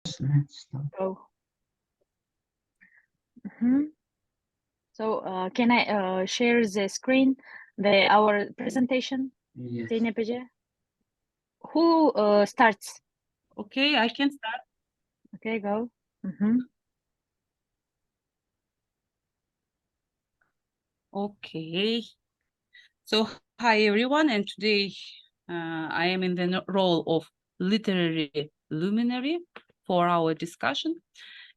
Let's start. Go. So, can I share the screen, our presentation? Yes. Zeynep Ece? Who starts? Okay, I can start. Okay, go. Okay. So, hi everyone, and today I am in the role of literary luminary for our discussion.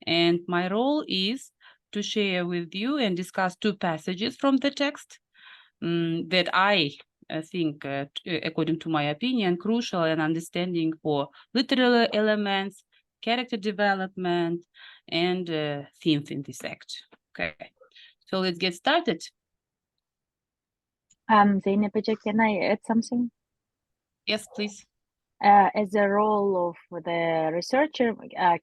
And my role is to share with you and discuss two passages from the text that I think, according to my opinion, crucial and understanding for literary elements, character development, and themes in this text. Okay, so let's get started. Zeynep Ece, can I add something? Yes, please. As a role of the researcher,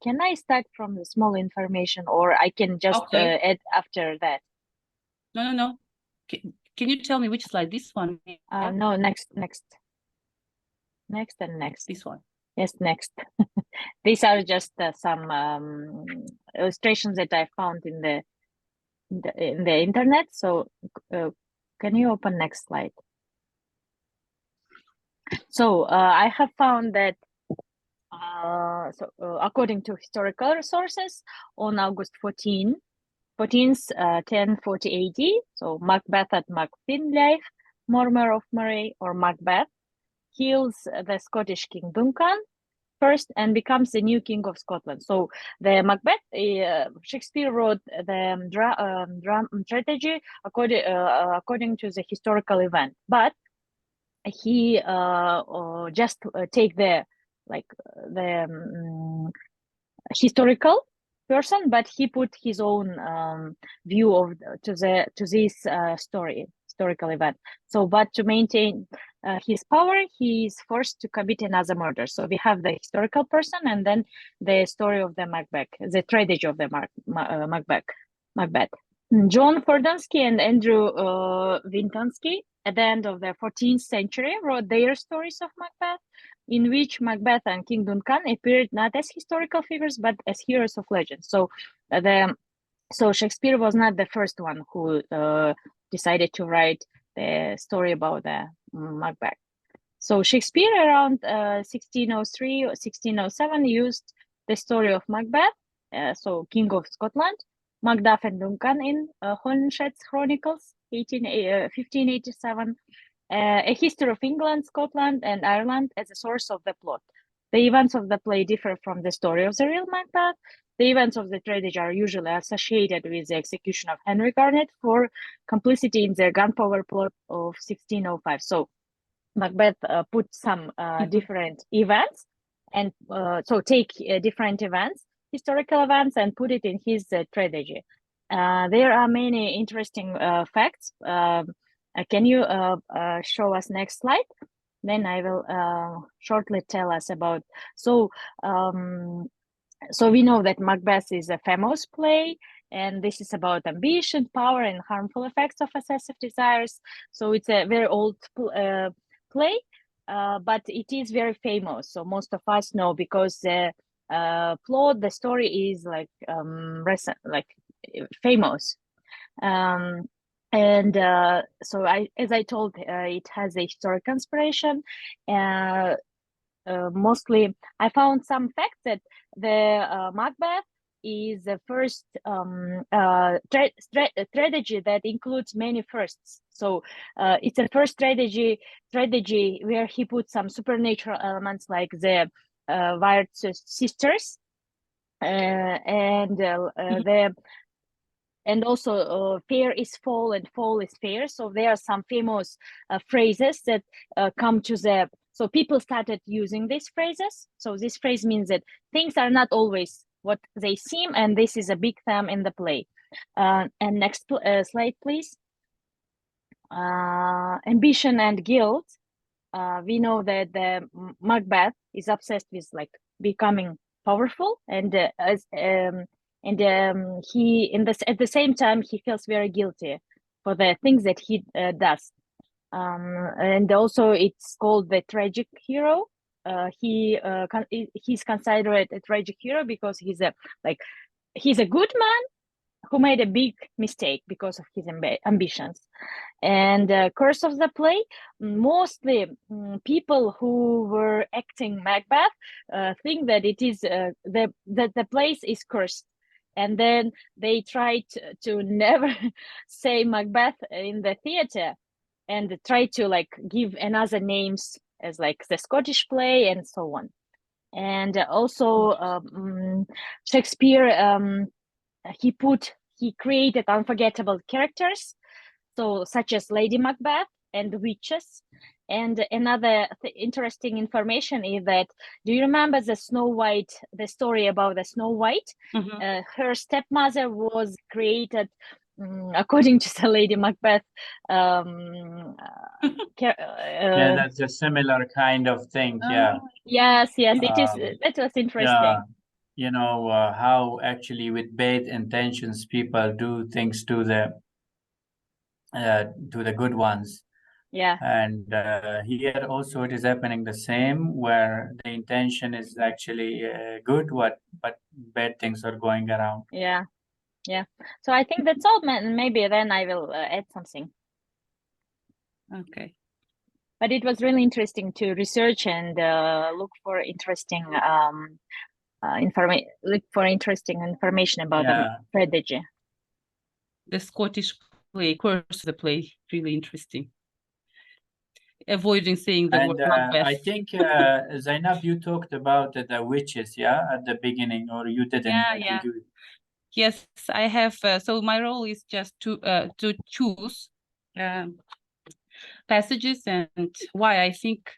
can I start from the small information, or I can just Okay. add after that? No. Can you tell me which slide? This one? Yeah? No, next and next. This one. Yes, next. These are just some illustrations that I found in the internet. So, can you open next slide? So, I have found that according to historical resources, on August 14th, 1040 AD, so Macbeth at Macbeth, Mormer of Moray, or Macbeth, kills the Scottish king Duncan first and becomes the new king of Scotland. So the Macbeth, Shakespeare wrote the tragedy according to the historical event, but he just take the historical person, but he put his own view of to this historical event. So, but to maintain his power, he is forced to commit another murder. So we have the historical person, and then the story of the Macbeth, the tragedy of the Macbeth. John Fordonsky and Andrew Wintansky, at the end of the 14th century, wrote their stories of Macbeth, in which Macbeth and King Duncan appeared not as historical figures but as heroes of legend. So, Shakespeare was not the first one who decided to write the story about the Macbeth. So Shakespeare around 1603 or 1607 used the story of Macbeth, so King of Scotland, Macduff and Duncan in Holinshed's Chronicles, 1587, a history of England, Scotland, and Ireland as a source of the plot. The events of the play differ from the story of the real Macbeth. The events of the tragedy are usually associated with the execution of Henry Garnet for complicity in the gunpowder plot of 1605. So Macbeth put some different events, and so take different events, historical events, and put it in his tragedy. There are many interesting facts. Can you show us next slide? Then I will shortly tell us about. So we know that Macbeth is a famous play, and this is about ambition, power, and harmful effects of excessive desires. So it's a very old play, but it is very famous. So most of us know because the plot, the story is recent, famous. And so as I told, it has a historical inspiration. Mostly, I found some facts that the Macbeth is the first strategy that includes many firsts. So it's a first strategy where he put some supernatural elements like the Wired Sisters and also fair is fall and fall is fair. So there are some famous phrases that come to the. So people started using these phrases. So this phrase means that things are not always what they seem, and this is a big theme in the play. And next slide, please. Ambition and guilt. We know that the Macbeth is obsessed with becoming powerful, and he at the same time he feels very guilty for the things that he does, and also it's called the tragic hero. he's considered a tragic hero because he's a good man who made a big mistake because of his ambitions. And Curse of the Play, mostly people who were acting Macbeth think that it is that the place is cursed, and then they try to never say Macbeth in the theater, and try to like give another names as like the Scottish play and so on. And also Shakespeare, he created unforgettable characters, so such as Lady Macbeth and witches. And another interesting information is that, do you remember the Snow White, the story about the Snow White? Her stepmother was created according to the Lady Macbeth. Yeah, that's a similar kind of thing. Yeah. Yes, it is. That was interesting. You know, how actually with bad intentions people do things to the good ones. Yeah. And here also it is happening the same, where the intention is actually good, but bad things are going around. Yeah. So I think that's all. Maybe then I will add something. Okay. But it was really interesting to research and look for interesting information about the strategy. The Scottish play, Curse of the Play, really interesting. Avoiding saying the word Macbeth. I think Zeynep, you talked about the witches, at the beginning, or you didn't? Yeah. Yes, I have. So my role is just to choose passages and why I think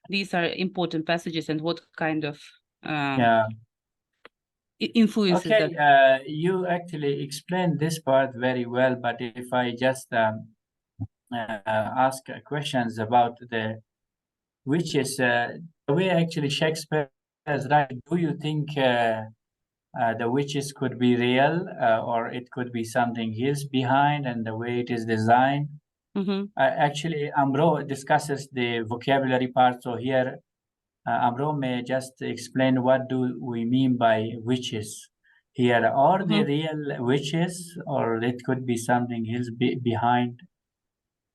these are important passages and what kind of influences. Okay, you actually explained this part very well, but if I just ask questions about the witches, the way actually Shakespeare is right, do you think the witches could be real, or it could be something else behind, and the way it is designed? Actually, Hamroh discusses the vocabulary part, so here Hamroh may just explain what do we mean by witches here. Are they real witches, or it could be something else behind?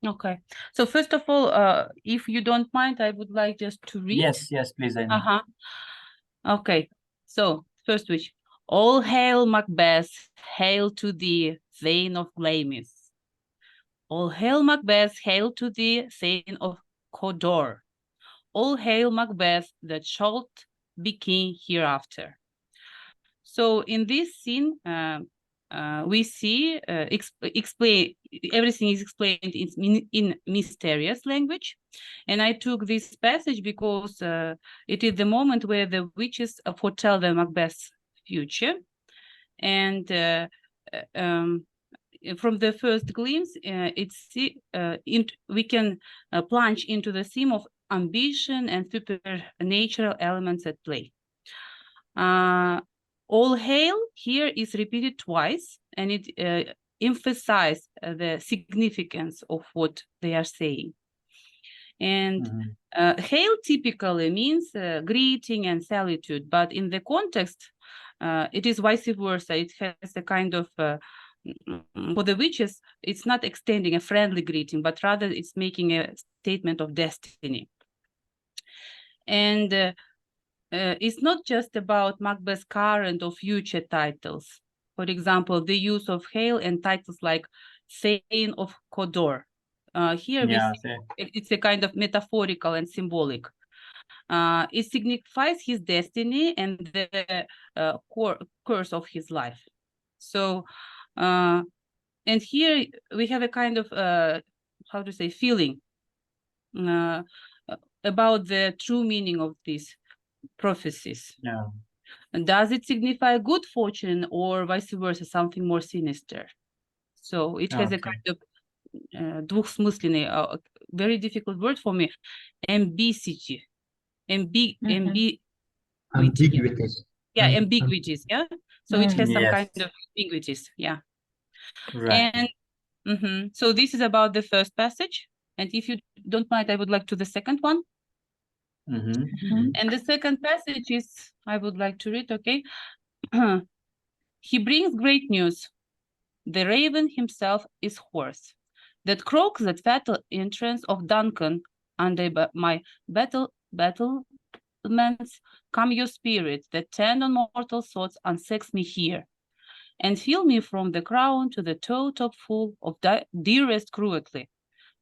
Okay, so first of all, if you don't mind, I would like just to read. Yes, please. Okay, so first witch. All hail Macbeth, hail to thee, Thane of Glamis. All hail Macbeth, hail to thee, Thane of Cawdor. All hail Macbeth, that shalt be king hereafter. So in this scene, we see everything is explained in mysterious language, and I took this passage because it is the moment where the witches foretell the Macbeth's future, and from the first glimpse, we can plunge into the theme of ambition and supernatural elements at play. All hail here is repeated twice, and it emphasizes the significance of what they are saying. And hail typically means greeting and salutation, but in the context, it is vice versa. It has a kind of, for the witches, it's not extending a friendly greeting, but rather it's making a statement of destiny. And it's not just about Macbeth's current or future titles. For example, the use of hail and titles like Thane of Cawdor. Here we see it's a kind of metaphorical and symbolic. It signifies his destiny and the course of his life. So, and here we have a kind of, how to say, feeling about the true meaning of these prophecies. Does it signify good fortune or vice versa, something more sinister? So it has a kind of двухсмысленный, very difficult word for me, ambiguity. Ambiguities. Yeah, ambiguities, yeah? So it has some kind of ambiguities, yeah. Right. And so this is about the first passage. And if you don't mind, I would like to the second one. And the second passage is, I would like to read, okay? He brings great news. The raven himself is hoarse. That croaks at fatal entrance of Duncan under my battlements. Come your spirit that tend on mortal thoughts unsex me here, and fill me from the crown to the toe top full of dearest cruelty.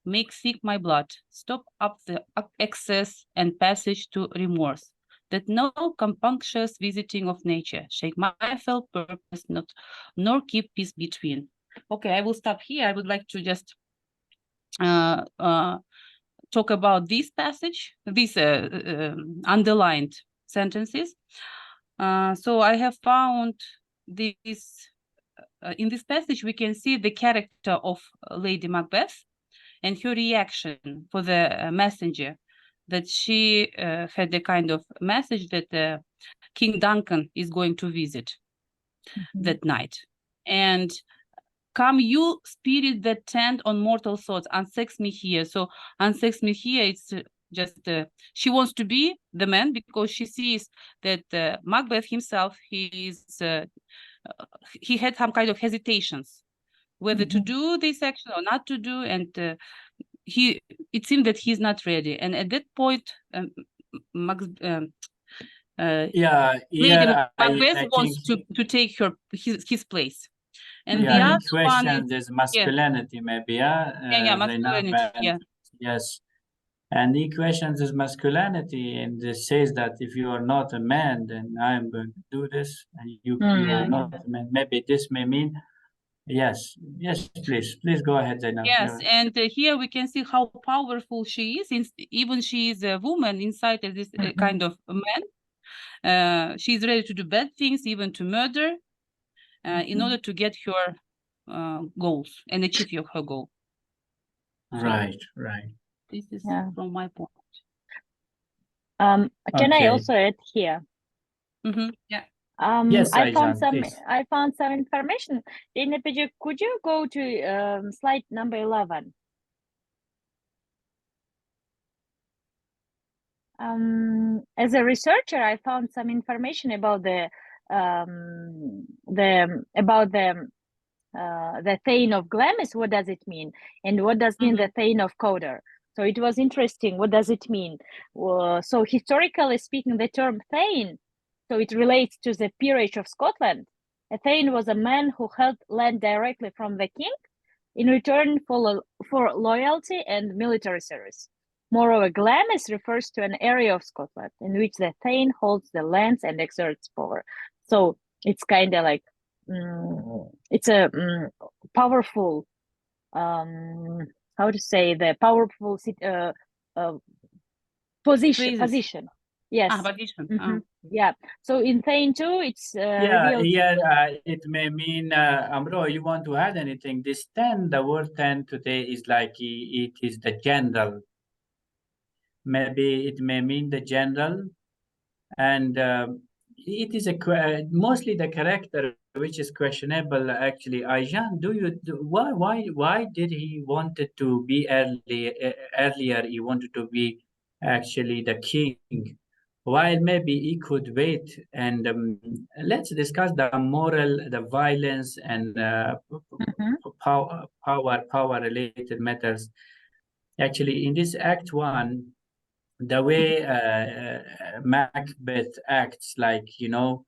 Make sick my blood, stop up the excess and passage to remorse, that no compunctious visiting of nature shake my fell purpose, nor keep peace between. Okay, I will stop here. I would like to just talk about this passage, these underlined sentences. So I have found this, in this passage, we can see the character of Lady Macbeth and her reaction for the messenger, that she had a kind of message that King Duncan is going to visit that night. And come you spirit that tend on mortal thoughts, unsex me here. So unsex me here, it's just, she wants to be the man because she sees that Macbeth himself, he had some kind of hesitations whether to do this action or not to do, and it seemed that he's not ready. And at that point, Lady Macbeth wants to take his place. And the other he questions his masculinity, maybe, masculinity, yes. And he questions his masculinity and says that if you are not a man, then I am going to do this, and you are not a man. Maybe this may mean, yes, please go ahead, Zeynep. Yes, and here we can see how powerful she is. Even she is a woman inside of this kind of man. She is ready to do bad things, even to murder, in order to get her goals and achieve her goal. Right. This is from my point. Can I also add here? Yeah. Yes, I found Aizhan, some information. Zeynep, could you go to slide number 11? As a researcher, I found some information about the Thane of Glamis. What does it mean, and what does mean the Thane of Cawdor? So it was interesting. What does it mean? So historically speaking, the term Thane, so it relates to the peerage of Scotland. A Thane was a man who held land directly from the king in return for loyalty and military service. Moreover, Glamis refers to an area of Scotland in which the Thane holds the lands and exerts power. So it's kind of like, it's a powerful, how to say, the powerful position. Yes. Position. Yeah. So in Thane too, it's revealed. It may mean, Hamroh, you want to add anything? This 10, the word 10 today is like it is the general. Maybe it may mean the general, and it is mostly the character which is questionable. Actually, Aizhan, why did he wanted to be earlier? He wanted to be actually the king, while maybe he could wait. And let's discuss the moral, the violence, and power related matters. Actually, in this Act 1, the way Macbeth acts, like, do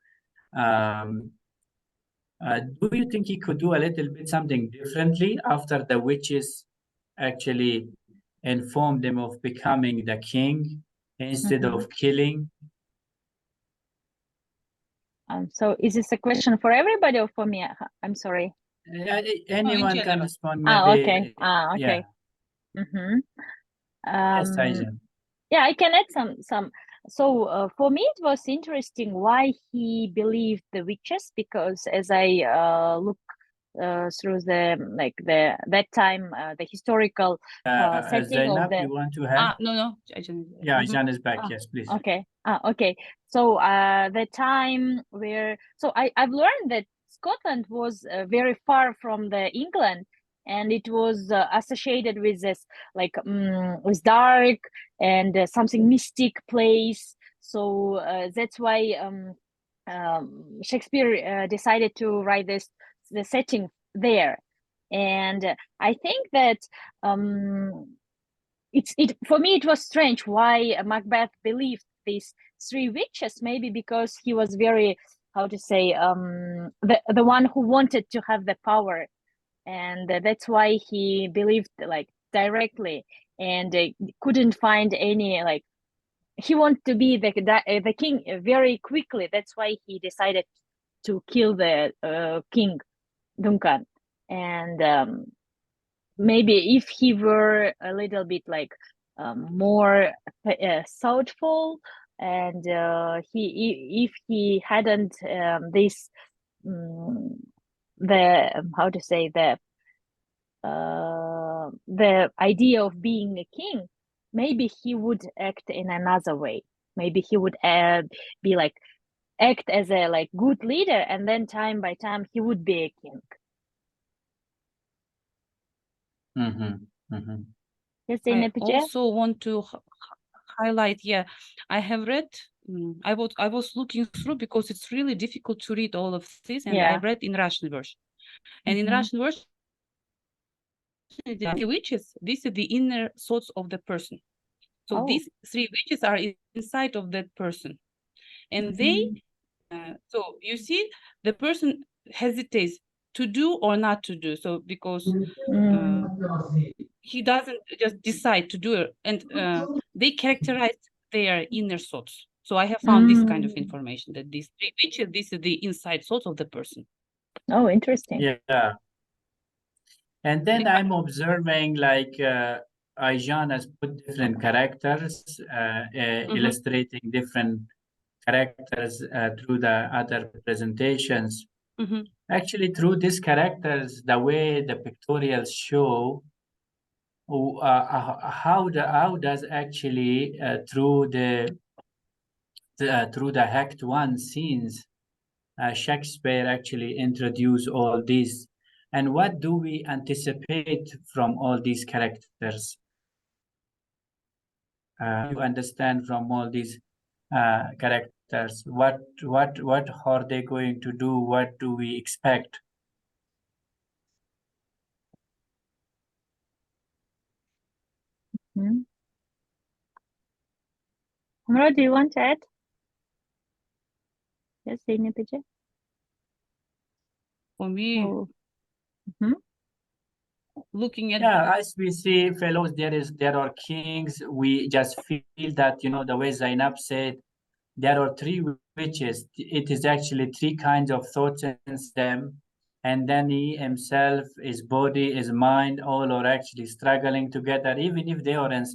you think he could do a little bit something differently after the witches actually informed him of becoming the king instead of killing? So is this a question for everybody or for me? I'm sorry. Anyone can respond. Maybe. Okay. Okay. Yeah. Yes, Aizhan. Yeah, I can add some. So for me, it was interesting why he believed the witches, because as I look through that time, the historical setting Zeynep, of the. You want to have? No. Yeah, Aizhan is back. Yes, please. Okay. Okay. So the time where I've learned that Scotland was very far from the England, and it was associated with this like with dark and something mystic place. So that's why Shakespeare decided to write the setting there. And I think that for me it was strange why Macbeth believed these three witches, maybe because he was very, how to say, the one who wanted to have the power, and that's why he believed like directly, and couldn't find any, like, he wanted to be the king very quickly. That's why he decided to kill the king Duncan. And maybe if he were a little bit like more thoughtful, and if he hadn't this the how to say the idea of being a king, maybe he would act in another way. Maybe he would be like act as a like good leader, and then time by time he would be a king. Yes, I Zeynep. also want to highlight, I have read, I was looking through because it's really difficult to read all of this, and I read in Russian version. And in Russian version, the witches, these are the inner thoughts of the person. So these three witches are inside of that person. And they, so you see, the person hesitates to do or not to do. So because he doesn't just decide to do it, and they characterize their inner thoughts. So I have found this kind of information, that these three witches, this is the inside thoughts of the person. Oh, interesting. Yeah. And then I'm observing like Aizhan has put different characters, illustrating different characters through the other presentations. Actually, through these characters, the way the pictorials show how does actually through the Act 1 scenes, Shakespeare actually introduce all these, and what do we anticipate from all these characters? You understand from all these characters, what are they going to do? What do we expect? Hamroh, do you want to add? Yes, Zeynep. For me, looking at as we see, fellows, there are kings. We just feel that, you know, the way Zeynep said, there are three witches. It is actually three kinds of thoughts in them, and then he himself, his body, his mind, all are actually struggling together, even if they are in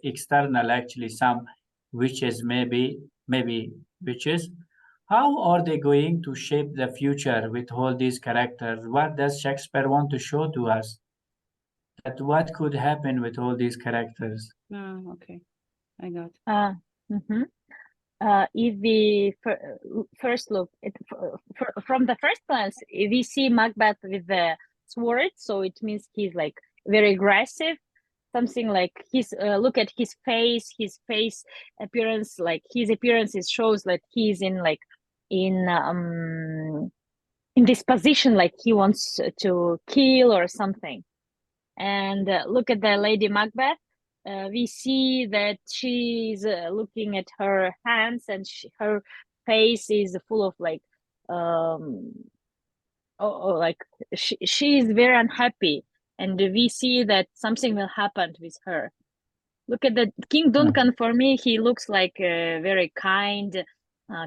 external. Actually, some witches, maybe witches. How are they going to shape the future with all these characters? What does Shakespeare want to show to us? That what could happen with all these characters? Okay, I got. If we first look at from the first glance, we see Macbeth with the sword, so it means he's like very aggressive. Something like his look at his face appearance, like his appearance shows that he's in like in this position, like he wants to kill or something. And look at the Lady Macbeth. We see that she's looking at her hands, and her face is full of like like she is very unhappy, and we see that something will happen with her. Look at the King Duncan. For me, he looks like a very kind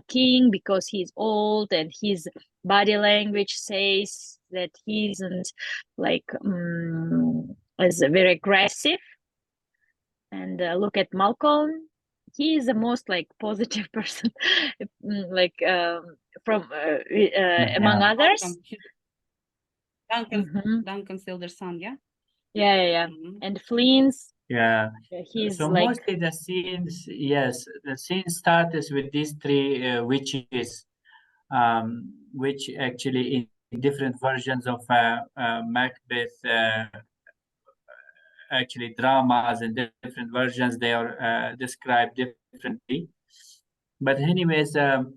king because he's old, and his body language says that he isn't like as very aggressive. And look at Malcolm. He is the most like positive person, like from among others. Duncan's elder son, Yeah. And Flynn's. He's so like mostly the scenes, the scene starts with these three witches, which actually different versions of Macbeth, actually dramas and different versions, they are described differently. But anyways, what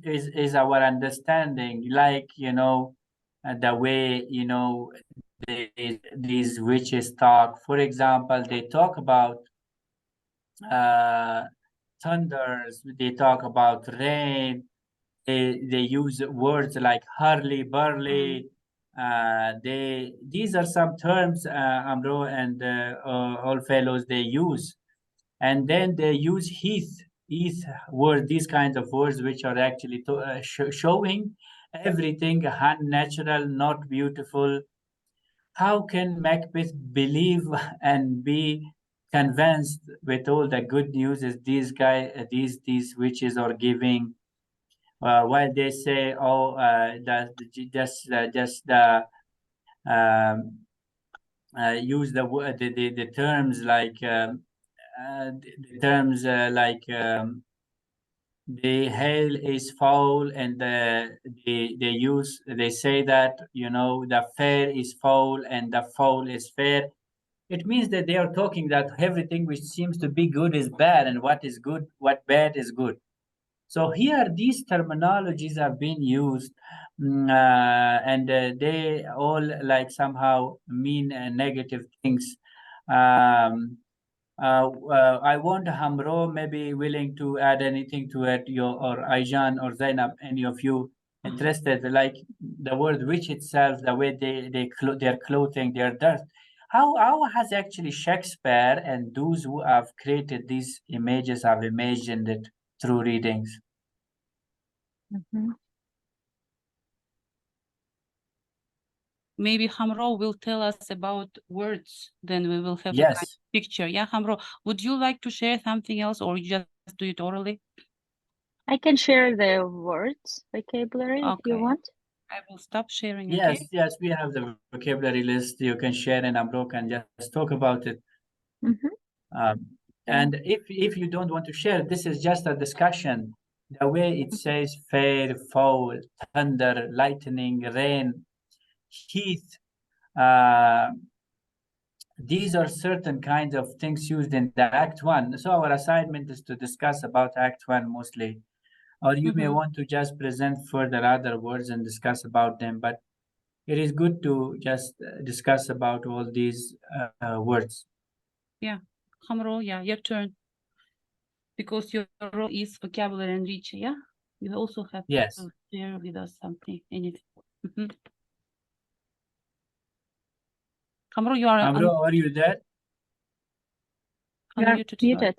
is our understanding? Like, the way, these witches talk. For example, they talk about thunders, they talk about rain, they use words like hurly burly. These are some terms, Amro and all fellows, they use. And then they use heath word, these kinds of words, which are actually showing everything unnatural, not beautiful. How can Macbeth believe and be convinced with all the good news is these witches are giving, while they say, oh, just um, use the terms like the terms like the hail is foul, and they say that the fair is foul and the foul is fair. It means that they are talking that everything which seems to be good is bad, and what is good, what bad is good. So here, these terminologies have been used, and they all like somehow mean negative things. Um, I want Hamroh maybe willing to add anything to it, or Aizhan or Zainab, any of you interested, like the word witch itself, the way their clothing, their dress. How has actually Shakespeare and those who have created these images have imagined it through readings? Maybe Hamroh will tell us about words, then we will have a kind of Yes. picture. Yeah, Hamroh, would you like to share something else, or you just do it orally? I can share the words vocabulary if you Okay. want. I will stop sharing, Yes, okay? yes, we have the vocabulary list. You can share, and Amro can just talk about it. Yeah. And if you don't want to share, this is just a discussion. The way it says fair, foul, thunder, lightning, rain, heath, uh, these are certain kinds of things used in the Act 1. So our assignment is to discuss about Act 1 mostly. Or you may want to just present further other words and discuss about them, but it is good to just discuss about all these words. Yeah, Hamroh, yeah, your turn. Because your role is vocabulary enricher, yeah? You also have Yes. to share with us something, anything. Hamroh, you are Amro, are you there? You are unmuted. muted.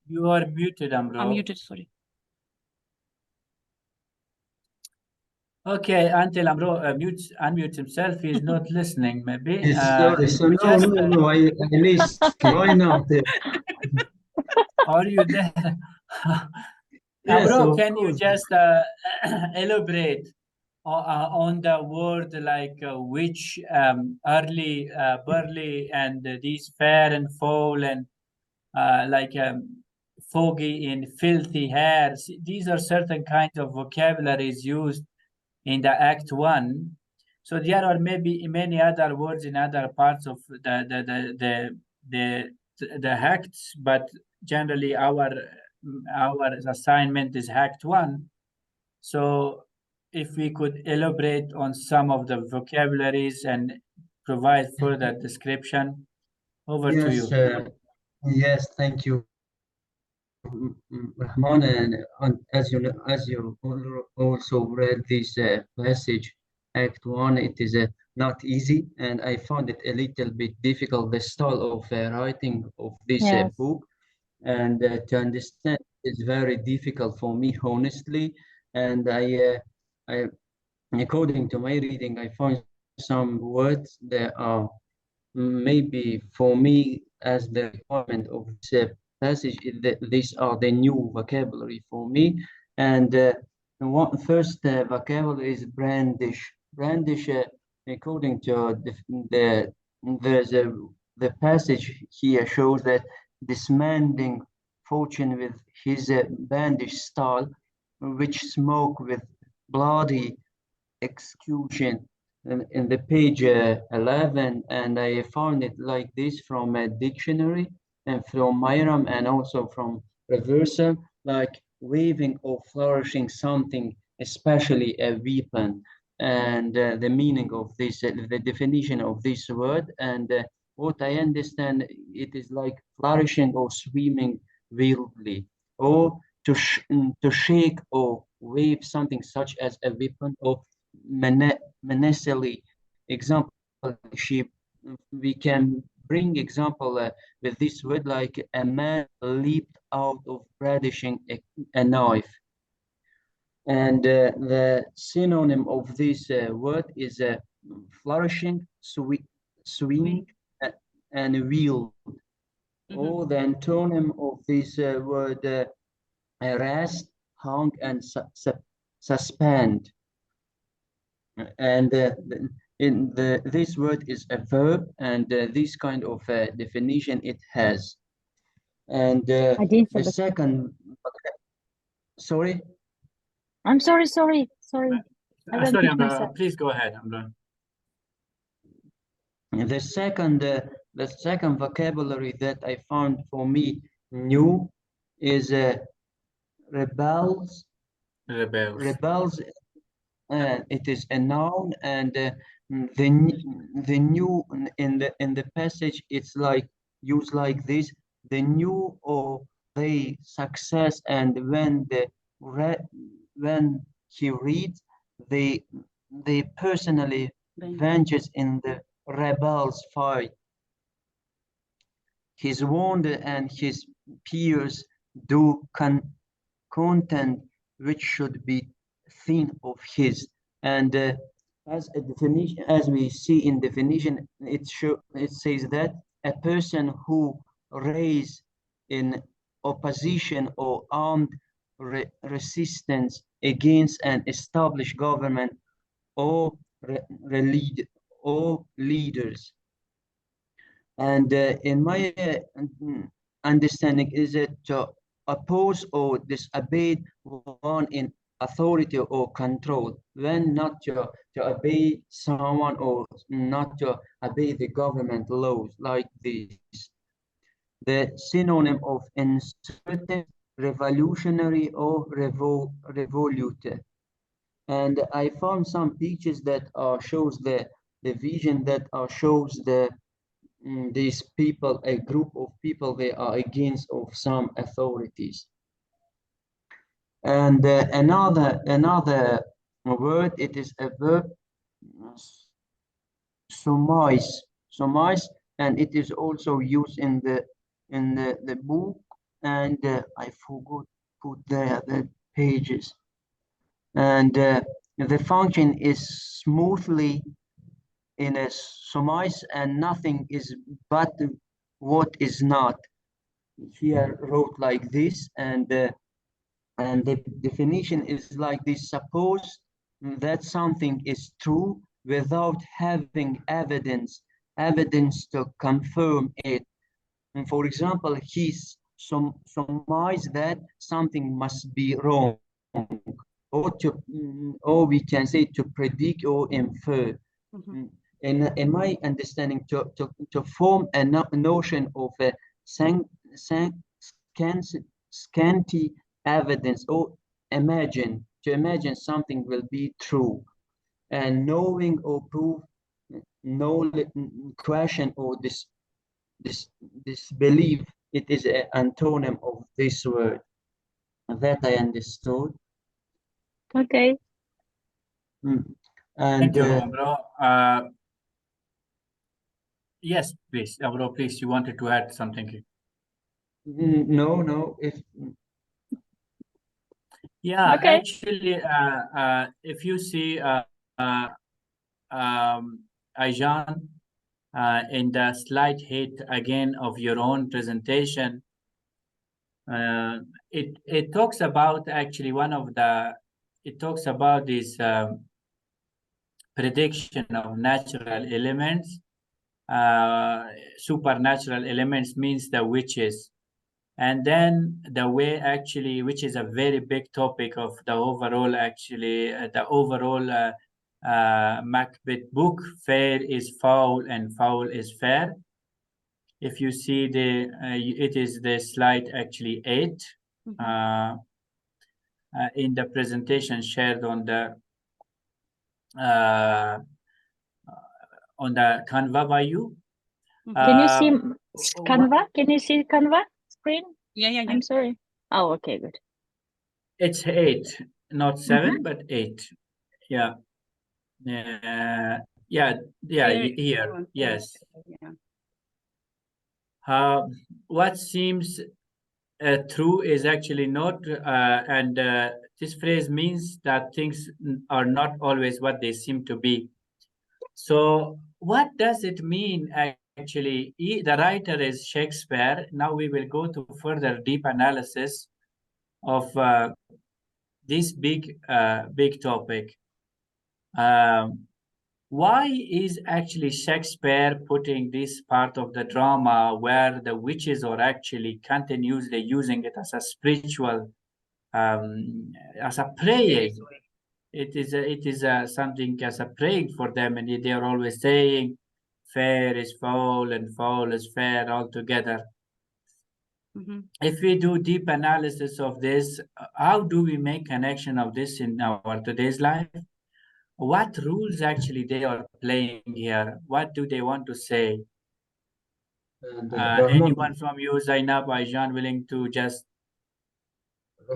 You are muted, Amro. I'm muted, sorry. Okay, until Amro unmutes himself, he is not listening, maybe. Sorry, so no, I missed. Why not? Are you there? Yes, Amro, of can you course. just elaborate on the word like which, early, burly, and these fair and foul, and like foggy in filthy hairs? These are certain kinds of vocabularies used in the Act 1. So there are maybe many other words in other parts of the acts, but generally our assignment is Act 1. So if we could elaborate on some of the vocabularies and provide further description, over to Yes, you. yes, thank you, Rahman. And as you also read this passage, Act 1, it is not easy, and I found it a little bit difficult, the style of writing of this Yes. book, and to understand it's very difficult for me, honestly. And I, according to my reading, I found some words that are maybe for me as the requirement of this passage. These are the new vocabulary for me. And first vocabulary is brandish. Brandish, according to the there's a the passage here shows that dismantling fortune with his bandish style, which smoke with bloody execution in the page 11, and I found it like this from a dictionary and from Iamb and also from Reversal, like waving or flourishing something, especially a weapon. And the meaning of this, the definition of this word, and what I understand, it is like flourishing or swimming wildly, or to shake or wave something such as a weapon, or menacingly. Example, she, we can bring example with this word, like a man leaped out of brandishing a knife. And the synonym of this word is flourishing, swing, and wield. Or the antonym of this word, arrest, hang, and suspend. And this word is a verb, and this kind of definition it has. And the second, sorry? I'm sorry. Sorry, Hamroh, please go ahead, Hamroh. The second vocabulary that I found for me new is rebels. Rebels. It is a noun, and the new in the passage, it's like used like this: the new or the success, and when when he reads, they personally ventures in the rebels fight. His wound and his peers do content which should be thing of his. And as a definition, as we see in definition, it says that a person who raised in opposition or armed resistance against an established government or leaders. And in my understanding, is it to oppose or disobey one in authority or control, when not to obey someone, or not to obey the government laws, like this. The synonym of insurrective, revolutionary, or revolutive. And I found some pictures that shows the vision, that shows these people, a group of people, they are against of some authorities. And another word, it is a verb, surmise, and it is also used in the book, and I forgot put there the pages. And the function is smoothly in a surmise, and nothing is but what is not. Here wrote like this, and the definition is like this: suppose that something is true without having evidence to confirm it. And for example, he's surmised that something must be wrong, or we can say to predict or infer. In my understanding, to form a notion of a scanty evidence, or to imagine something will be true, and knowing or prove, no question or disbelief, it is an antonym of this word that I understood. Okay. And thank you, Hamroh. Yes, please, Hamroh, please, you wanted to add something. No, Yeah, okay. Actually, if you see Aizhan, in the slide hit again of your own presentation, it talks about actually it talks about this prediction of natural elements. Supernatural elements means the witches, And then the way actually, which is a very big topic of the overall Macbeth book, fair is foul and foul is fair. If you see it is the slide actually 8 in the presentation shared on the Canva by you. Can you see Canva? Can you see Canva screen? Yeah. I'm sorry. Oh, okay, good. It's 8, not 7, but 8. Yeah. Yeah. Here. Yes. What seems true is actually not, and this phrase means that things are not always what they seem to be. So, what does it mean actually? The writer is Shakespeare. Now we will go to further deep analysis of this big topic. Why is actually Shakespeare putting this part of the drama where the witches are actually continuously using it as a spiritual, as a praying? It is something as a praying for them, and they are always saying, "Fair is foul and foul is fair" altogether. If we do deep analysis of this, how do we make connection of this in our today's life? What rules actually they are playing here? What do they want to say? And Anyone from you, Zeynep, Aizhan, willing to just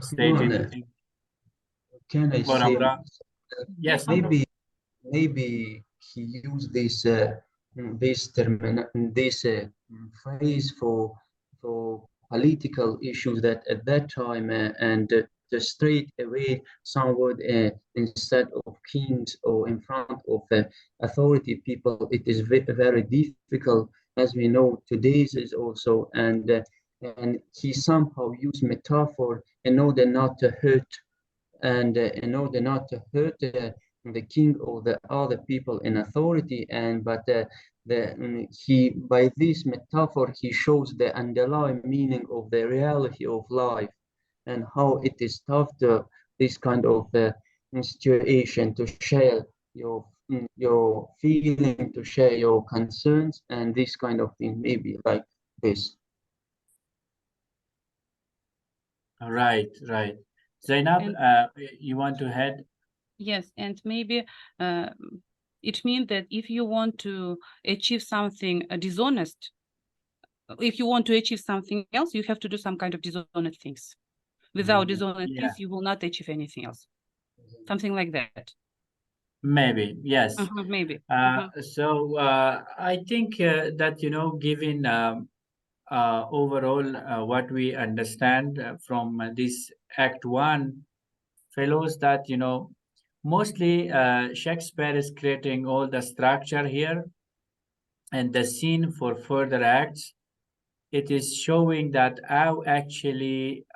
state Rahman, anything? can I Or say, Hamroh? Yes, Hamroh. maybe he used this phrase for political issues that at that time and to straight away someone instead of kings or in front of authority people, it is very difficult, as we know today's is also, and he somehow used metaphor in order not to hurt and in order not to hurt the king or the other people in authority, he, by this metaphor, he shows the underlying meaning of the reality of life and how it is tough to this kind of situation to share your feeling, to share your concerns, and this kind of thing, maybe like this. Right. Zeynep, you want to head? Yes, and maybe it means that if you want to achieve something dishonest, if you want to achieve something else, you have to do some kind of dishonest things. Without dishonest things, you will not achieve anything else. Something like that. Maybe, yes. Maybe. So I think that, given overall what we understand from this Act 1 fellows, that, mostly Shakespeare is creating all the structure here and the scene for further acts. It is showing that how actually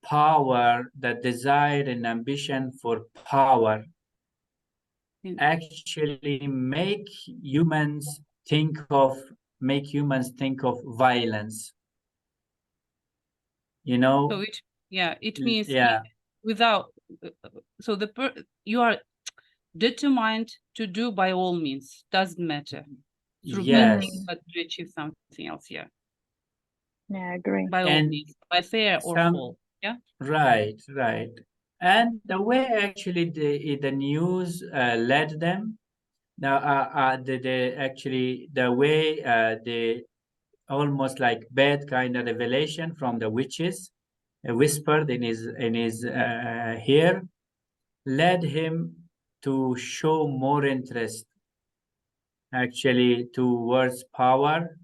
power, the desire and ambition for power actually make humans think of violence. So it means without so you are determined to do by all means, doesn't matter through anything, but to achieve something else. Yeah, I agree. by all means, by fair or foul. Yeah, right. And the way actually the news led them now, the way the almost like bad kind of revelation from the witches whispered in his ear led him to show more interest actually towards power,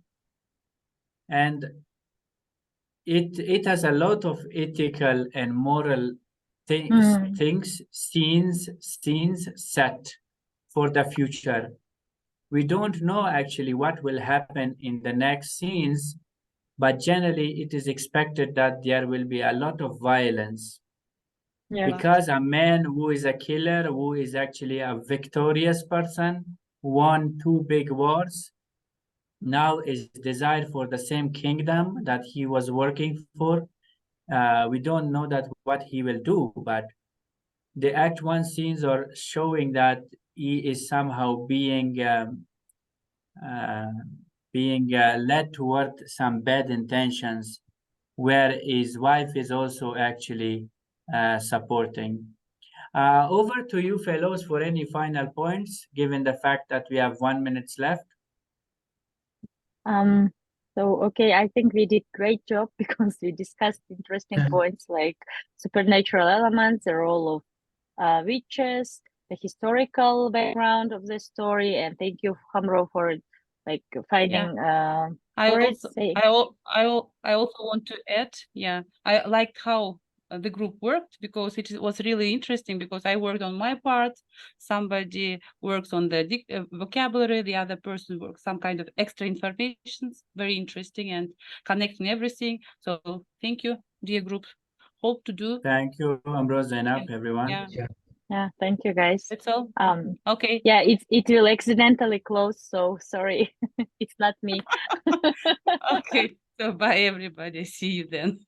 and it has a lot of ethical and moral scenes set for the future. We don't know actually what will happen in the next scenes, but generally it is expected that there will be a lot of violence. Because a man who is a killer, who is actually a victorious person, won 2 big wars, now is desired for the same kingdom that he was working for. We don't know that what he will do, but the Act 1 scenes are showing that he is somehow uh, being led toward some bad intentions, where his wife is also actually supporting. Over to you, fellows, for any final points, given the fact that we have 1 minute left. So okay, I think we did great job because we discussed interesting points like supernatural elements, the role of witches, the historical background of the story, and thank you, Hamroh, for like finding I words. also I also want to add, I liked how the group worked because it was really interesting because I worked on my part, somebody works on the vocabulary, the other person works some kind of extra information, very interesting and connecting everything. So thank you, dear group. Hope to do. Thank you, Hamroh, Zeynep, everyone. Yeah, thank you guys. That's all. Okay. Yeah, it will accidentally close, so sorry. It's not me. Okay, so bye everybody, see you then.